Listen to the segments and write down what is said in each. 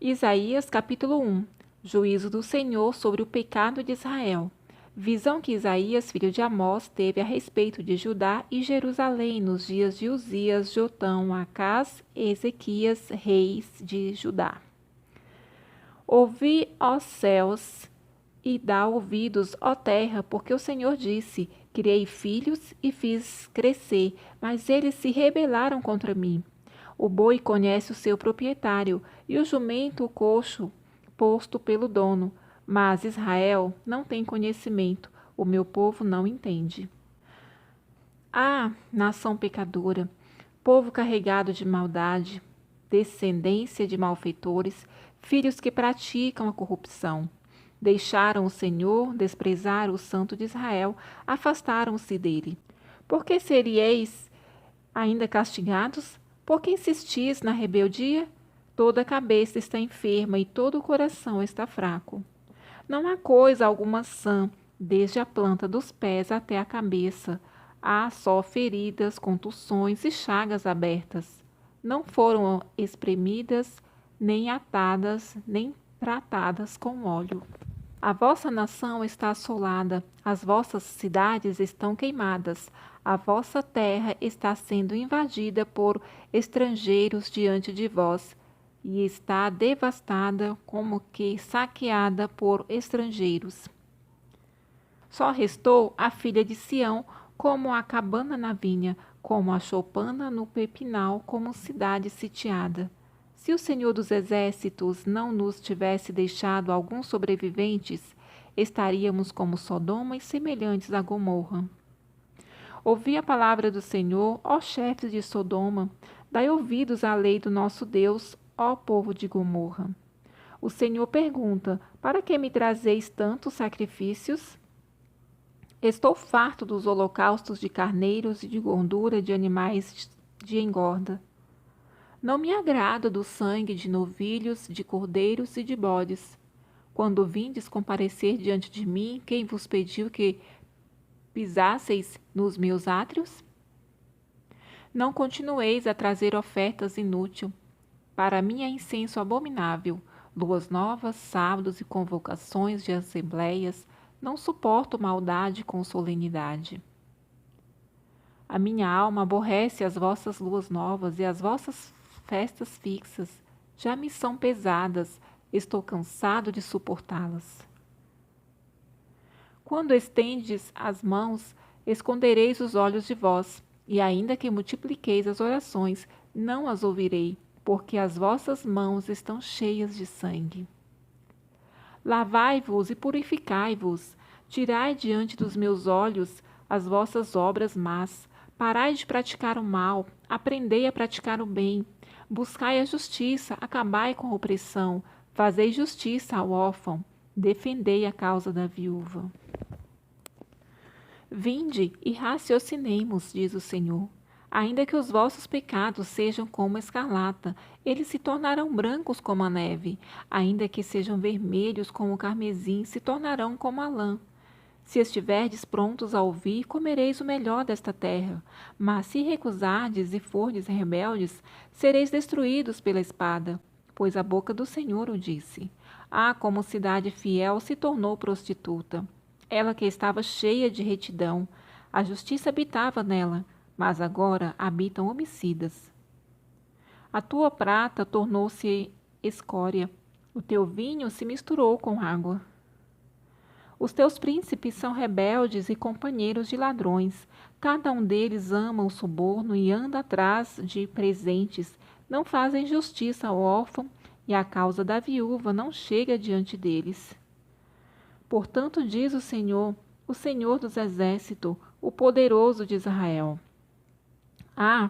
Isaías capítulo 1. Juízo do Senhor sobre o pecado de Israel. Visão que Isaías, filho de Amós, teve a respeito de Judá e Jerusalém nos dias de Uzias, Jotão, Acás e Ezequias, reis de Judá. Ouvi, ó céus, e dá ouvidos, ó terra, porque o Senhor disse: criei filhos e fiz crescer, mas eles se rebelaram contra mim. O boi conhece o seu proprietário, e o jumento o coxo posto pelo dono. Mas Israel não tem conhecimento, o meu povo não entende. Ah, nação pecadora, povo carregado de maldade, descendência de malfeitores, filhos que praticam a corrupção. Deixaram o Senhor, desprezaram o Santo de Israel, afastaram-se dele. Por que seríeis ainda castigados? Por que insistis na rebeldia? Toda a cabeça está enferma e todo o coração está fraco. Não há coisa alguma sã, desde a planta dos pés até a cabeça. Há só feridas, contusões e chagas abertas. Não foram espremidas, nem atadas, nem tratadas com óleo. A vossa nação está assolada, as vossas cidades estão queimadas, a vossa terra está sendo invadida por estrangeiros diante de vós, e está devastada como que saqueada por estrangeiros. Só restou a filha de Sião como a cabana na vinha, como a choupana no pepinal, como cidade sitiada. Se o Senhor dos Exércitos não nos tivesse deixado alguns sobreviventes, estaríamos como Sodoma e semelhantes a Gomorra. Ouvi a palavra do Senhor, ó chefes de Sodoma, dai ouvidos à lei do nosso Deus, ó povo de Gomorra. O Senhor pergunta: para que me trazeis tantos sacrifícios? Estou farto dos holocaustos de carneiros e de gordura de animais de engorda. Não me agrada do sangue de novilhos, de cordeiros e de bodes. Quando vindes comparecer diante de mim, quem vos pediu que pisasseis nos meus átrios? Não continueis a trazer ofertas inúteis. Para mim é incenso abominável. Luas novas, sábados e convocações de assembleias. Não suporto maldade com solenidade. A minha alma aborrece as vossas luas novas e as vossas festas fixas. Já me são pesadas, estou cansado de suportá-las. Quando estendes as mãos, escondereis os olhos de vós, e ainda que multipliqueis as orações, não as ouvirei, porque as vossas mãos estão cheias de sangue. Lavai-vos e purificai-vos, tirai diante dos meus olhos as vossas obras más, parai de praticar o mal, aprendei a praticar o bem, buscai a justiça, acabai com a opressão, fazei justiça ao órfão, defendei a causa da viúva. Vinde e raciocinemos, diz o Senhor. Ainda que os vossos pecados sejam como a escarlata, eles se tornarão brancos como a neve. Ainda que sejam vermelhos como o carmesim, se tornarão como a lã. Se estiverdes prontos a ouvir, comereis o melhor desta terra. Mas se recusardes e fordes rebeldes, sereis destruídos pela espada. Pois a boca do Senhor o disse. Ah, como cidade fiel se tornou prostituta. Ela que estava cheia de retidão, a justiça habitava nela, mas agora habitam homicidas. A tua prata tornou-se escória, o teu vinho se misturou com água. Os teus príncipes são rebeldes e companheiros de ladrões. Cada um deles ama o suborno e anda atrás de presentes. Não fazem justiça ao órfão e a causa da viúva não chega diante deles. Portanto, diz o Senhor dos Exércitos, o poderoso de Israel: Ah,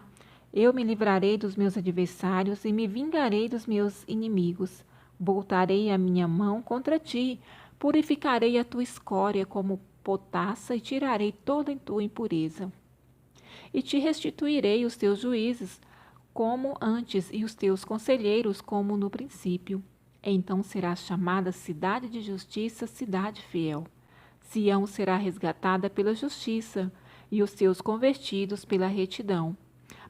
eu me livrarei dos meus adversários e me vingarei dos meus inimigos. Voltarei a minha mão contra ti, purificarei a tua escória como potassa e tirarei toda a tua impureza. E te restituirei os teus juízes como antes e os teus conselheiros como no princípio. Então será chamada cidade de justiça, cidade fiel. Sião será resgatada pela justiça e os seus convertidos pela retidão.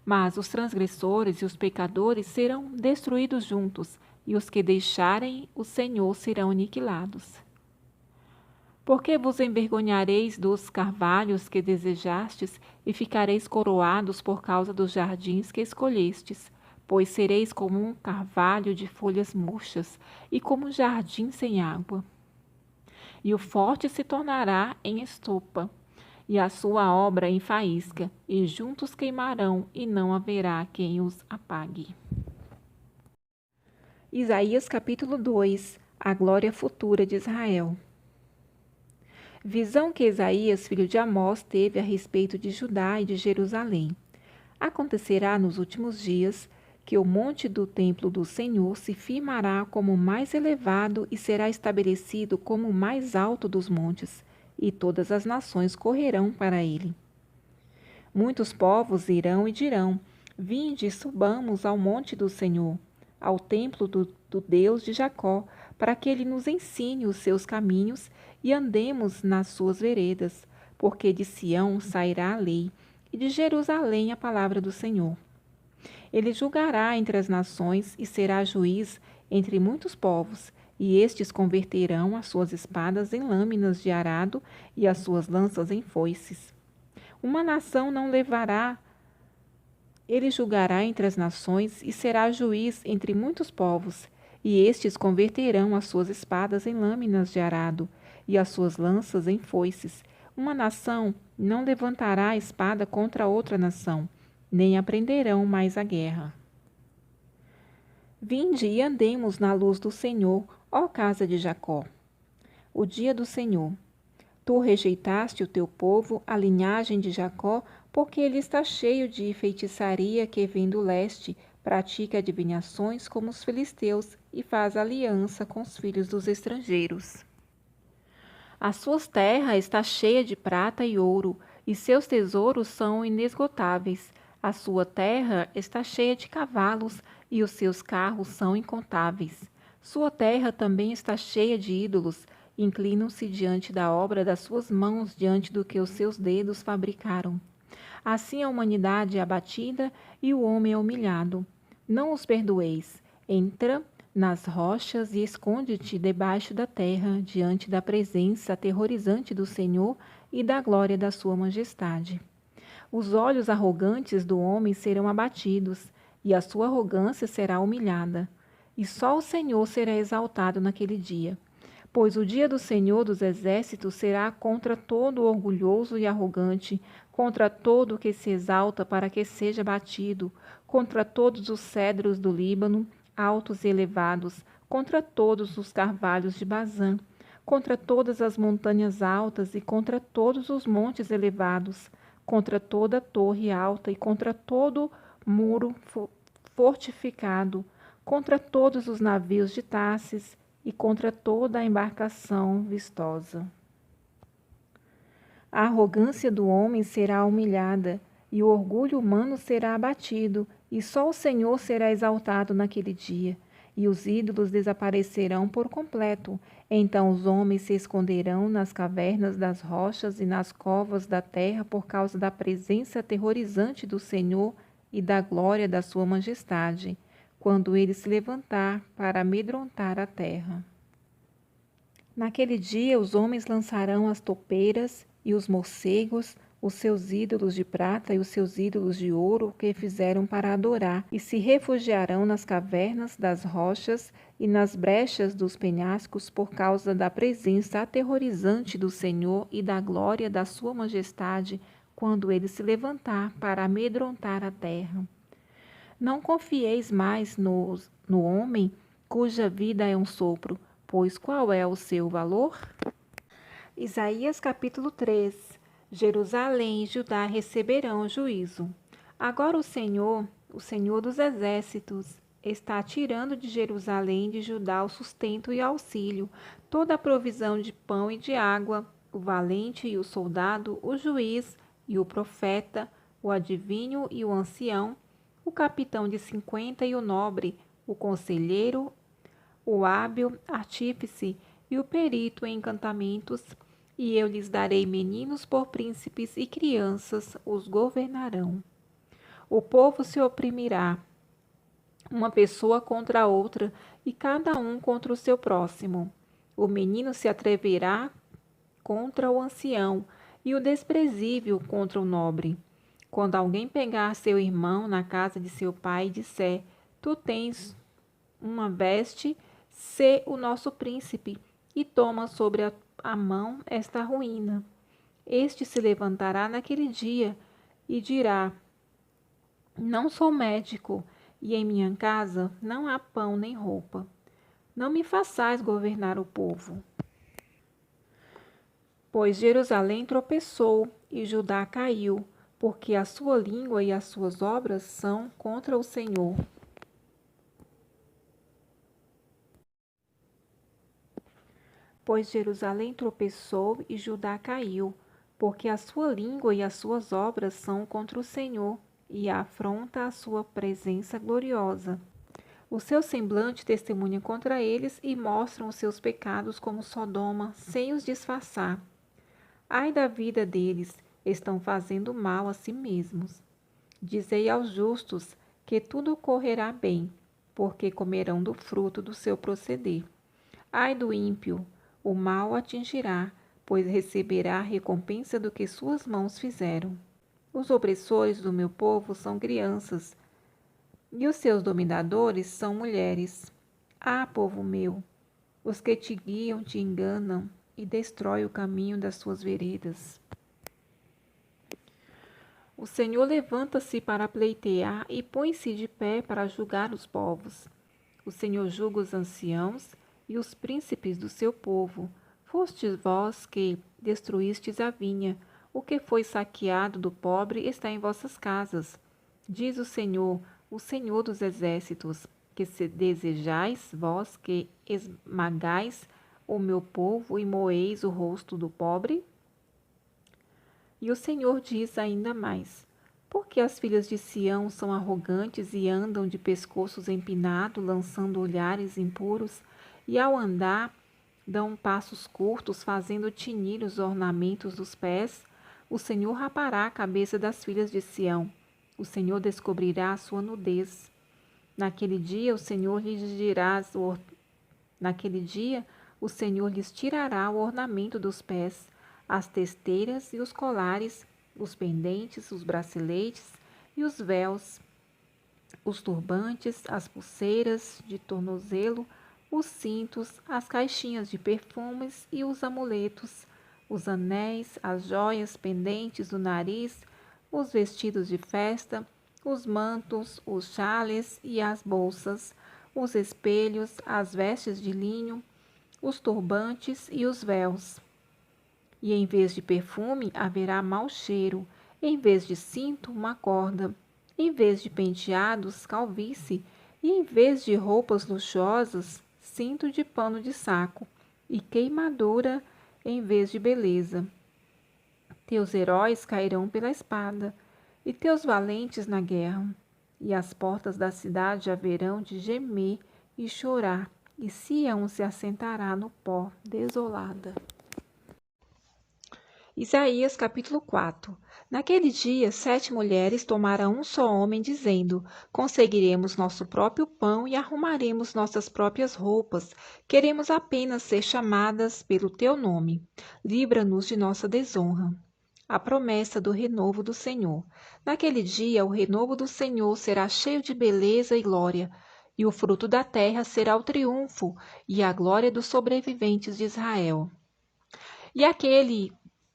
Mas os transgressores e os pecadores serão destruídos juntos, e os que deixarem o Senhor serão aniquilados. Porque vos envergonhareis dos carvalhos que desejastes, e ficareis coroados por causa dos jardins que escolhestes, pois sereis como um carvalho de folhas murchas, e como um jardim sem água. E o forte se tornará em estopa, e a sua obra em faísca, e juntos queimarão, e não haverá quem os apague. Isaías capítulo 2. A glória futura de Israel. Visão que Isaías, filho de Amós, teve a respeito de Judá e de Jerusalém. Acontecerá nos últimos dias que o monte do templo do Senhor se firmará como o mais elevado e será estabelecido como o mais alto dos montes, e todas as nações correrão para ele. Muitos povos irão e dirão: Vinde, subamos ao monte do Senhor, ao templo do Deus de Jacó, para que ele nos ensine os seus caminhos e andemos nas suas veredas, porque de Sião sairá a lei, e de Jerusalém a palavra do Senhor. Ele julgará entre as nações e será juiz entre muitos povos, e estes converterão as suas espadas em lâminas de arado e as suas lanças em foices. Uma nação não levará. Ele julgará entre as nações e será juiz entre muitos povos, e estes converterão as suas espadas em lâminas de arado e as suas lanças em foices. Uma nação não levantará a espada contra outra nação, nem aprenderão mais a guerra. Vinde e andemos na luz do Senhor, ó casa de Jacó. O dia do Senhor. Tu rejeitaste o teu povo, a linhagem de Jacó, porque ele está cheio de feitiçaria que vem do leste, pratica adivinhações como os filisteus e faz aliança com os filhos dos estrangeiros. As suas terras está cheia de prata e ouro, e seus tesouros são inesgotáveis. A sua terra está cheia de cavalos, e os seus carros são incontáveis. Sua terra também está cheia de ídolos, inclinam-se diante da obra das suas mãos, diante do que os seus dedos fabricaram. Assim a humanidade é abatida e o homem é humilhado. Não os perdoeis. Entra nas rochas e esconde-te debaixo da terra, diante da presença aterrorizante do Senhor e da glória da sua majestade. Os olhos arrogantes do homem serão abatidos, e a sua arrogância será humilhada. E só o Senhor será exaltado naquele dia. Pois o dia do Senhor dos Exércitos será contra todo o orgulhoso e arrogante, contra todo o que se exalta para que seja batido, contra todos os cedros do Líbano, altos e elevados, contra todos os carvalhos de Bazã, contra todas as montanhas altas e contra todos os montes elevados, contra toda torre alta e contra todo muro fortificado, contra todos os navios de Tarsis e contra toda a embarcação vistosa. A arrogância do homem será humilhada, e o orgulho humano será abatido, e só o Senhor será exaltado naquele dia, e os ídolos desaparecerão por completo. Então os homens se esconderão nas cavernas das rochas e nas covas da terra por causa da presença aterrorizante do Senhor e da glória da sua majestade, quando ele se levantar para amedrontar a terra. Naquele dia os homens lançarão as topeiras e os morcegos, os seus ídolos de prata e os seus ídolos de ouro que fizeram para adorar, e se refugiarão nas cavernas das rochas e nas brechas dos penhascos por causa da presença aterrorizante do Senhor e da glória da sua majestade, quando ele se levantar para amedrontar a terra. Não confieis mais no homem, cuja vida é um sopro, pois qual é o seu valor? Isaías capítulo 3. Jerusalém e Judá receberão juízo. Agora o Senhor dos exércitos, está tirando de Jerusalém e de Judá o sustento e auxílio, toda a provisão de pão e de água, o valente e o soldado, o juiz e o profeta, o adivinho e o ancião, o capitão de 50 e o nobre, o conselheiro, o hábil artífice e o perito em encantamentos, e eu lhes darei meninos por príncipes e crianças os governarão. O povo se oprimirá, uma pessoa contra a outra, e cada um contra o seu próximo. O menino se atreverá contra o ancião, e o desprezível contra o nobre. Quando alguém pegar seu irmão na casa de seu pai e disser: Tu tens uma veste, sê o nosso príncipe, e toma sobre a mão esta ruína. Este se levantará naquele dia e dirá: Não sou médico, e em minha casa não há pão nem roupa. Não me façais governar o povo. Pois Jerusalém tropeçou e Judá caiu, porque a sua língua e as suas obras são contra o Senhor. Pois Jerusalém tropeçou e Judá caiu, porque a sua língua e as suas obras são contra o Senhor, e afronta a sua presença gloriosa. O seu semblante testemunha contra eles e mostram os seus pecados como Sodoma, sem os disfarçar. Ai da vida deles, estão fazendo mal a si mesmos. Dizei aos justos que tudo correrá bem, porque comerão do fruto do seu proceder. Ai do ímpio, o mal o atingirá, pois receberá a recompensa do que suas mãos fizeram. Os opressores do meu povo são crianças, e os seus dominadores são mulheres. Ah, povo meu, os que te guiam te enganam e destrói o caminho das suas veredas. O Senhor levanta-se para pleitear e põe-se de pé para julgar os povos. O Senhor julga os anciãos e os príncipes do seu povo. Fostes vós que destruístes a vinha. O que foi saqueado do pobre está em vossas casas. Diz o Senhor dos exércitos, que se desejais, vós que esmagais o meu povo e moeis o rosto do pobre? E o Senhor diz ainda mais: Porque as filhas de Sião são arrogantes e andam de pescoços empinados, lançando olhares impuros, e ao andar dão passos curtos, fazendo tinir os ornamentos dos pés? O Senhor rapará a cabeça das filhas de Sião. O Senhor descobrirá a sua nudez. Naquele dia o Senhor lhes tirará o ornamento dos pés, as testeiras e os colares, os pendentes, os braceletes e os véus, os turbantes, as pulseiras de tornozelo, os cintos, as caixinhas de perfumes e os amuletos, os anéis, as joias pendentes do nariz, os vestidos de festa, os mantos, os chales e as bolsas, os espelhos, as vestes de linho, os turbantes e os véus. E em vez de perfume haverá mau cheiro, em vez de cinto, uma corda, em vez de penteados, calvície, e em vez de roupas luxuosas, cinto de pano de saco, e queimadura em vez de beleza. Teus heróis cairão pela espada, e teus valentes na guerra, e as portas da cidade haverão de gemer e chorar, e Sião se assentará no pó, desolada. Isaías capítulo 4. Naquele dia, 7 mulheres tomarão um só homem, dizendo: Conseguiremos nosso próprio pão e arrumaremos nossas próprias roupas. Queremos apenas ser chamadas pelo teu nome. Livra-nos de nossa desonra. A promessa do renovo do Senhor. Naquele dia, o renovo do Senhor será cheio de beleza e glória, e o fruto da terra será o triunfo e a glória dos sobreviventes de Israel. E aquele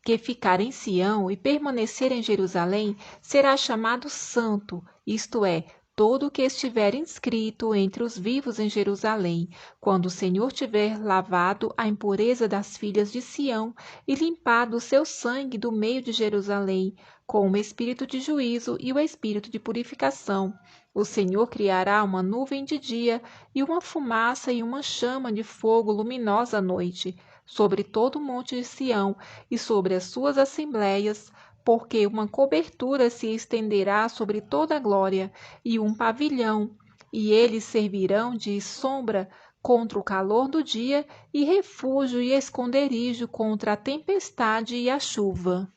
que ficar em Sião e permanecer em Jerusalém será chamado santo, isto é, todo o que estiver inscrito entre os vivos em Jerusalém, quando o Senhor tiver lavado a impureza das filhas de Sião e limpado o seu sangue do meio de Jerusalém, com o espírito de juízo e o espírito de purificação. O Senhor criará uma nuvem de dia e uma fumaça e uma chama de fogo luminosa à noite, sobre todo o monte de Sião e sobre as suas assembléias, porque uma cobertura se estenderá sobre toda a glória, e um pavilhão, e eles servirão de sombra contra o calor do dia, e refúgio e esconderijo contra a tempestade e a chuva.